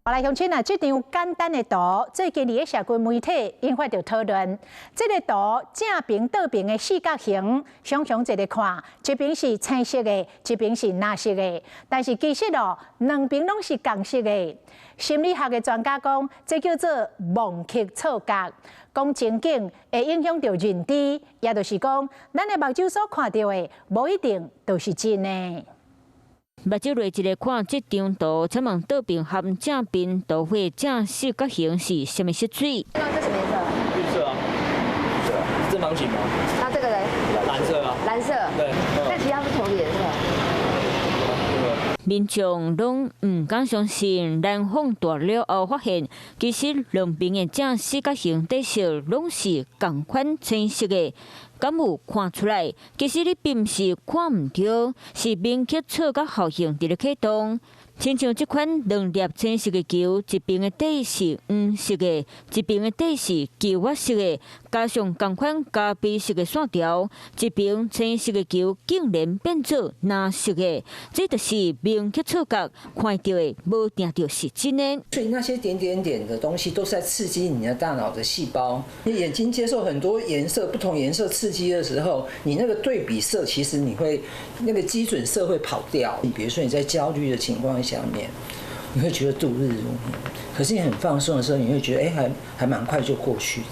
后来乡亲啊，这张简单的图，最近伫个社群媒体引发着讨论。这个图正平倒平的四角形，常常一个看，一边是青色的，一边是蓝色的，但是其实哦，两边拢是红色的。心理学的专家讲，这叫做忘曲错觉。讲情景会影响到认知，也就是讲，咱的目睭所看到的，无一定都是真的。 目睭内一个看这张图，请问倒边和正边图画正四角形是什么色水？这什么颜色？绿色啊，绿色啊，正方形吗？那这个呢？蓝色啊。蓝色。对。那其他不同的颜色。民众拢唔敢相信，然放大了后发现，其实两边的正四角形底色拢是同款青色的。 敢有看出来？其实你并不是看唔到，是明确错觉效应伫咧启动。亲像这款两粒青色的球，一边的底是黄色的，一边的底是球褐色的，加上同款咖啡色的线条，一边青色的球竟然变做蓝色的，这就是明确错觉，看到的无定就是真的。所以那些点点点的东西都是在刺激你的大脑的细胞。你眼睛接受很多颜色、不同颜色刺激的时候，你那个对比色其实你会那个基准色会跑掉。比如说你在焦虑的情况下面，你会觉得度日如年，可是你很放松的时候，你会觉得还蛮快就过去的。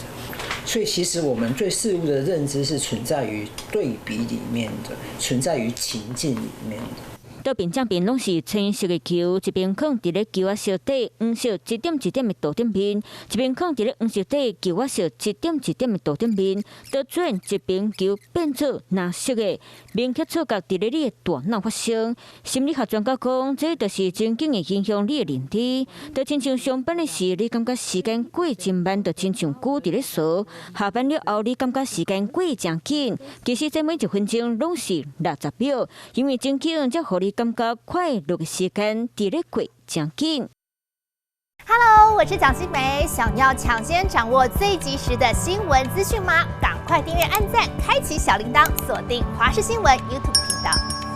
所以其实我们对事物的认知是存在于对比里面的，存在于情境里面的。 倒边正边拢是青色的球，一边放伫咧球仔色底黄色一点一点的图顶边，一边放伫咧黄色底球仔色一点一点的图顶边，倒转一边球变做蓝色的，明确错觉伫咧你的大脑发生。心理学专家讲，这就是真正的影响你的认知。就亲像上班的时，你感觉时间过真慢，就亲像久伫咧坐；下班了后，你感觉时间过真紧。其实这每一分钟拢是60秒，因为真紧才互你。 感觉快乐的时间伫咧过真紧。Hello， 我是蒋欣梅。想要抢先掌握最及时的新闻资讯吗？赶快订阅、按赞、开启小铃铛，锁定华视新闻 YouTube 频道。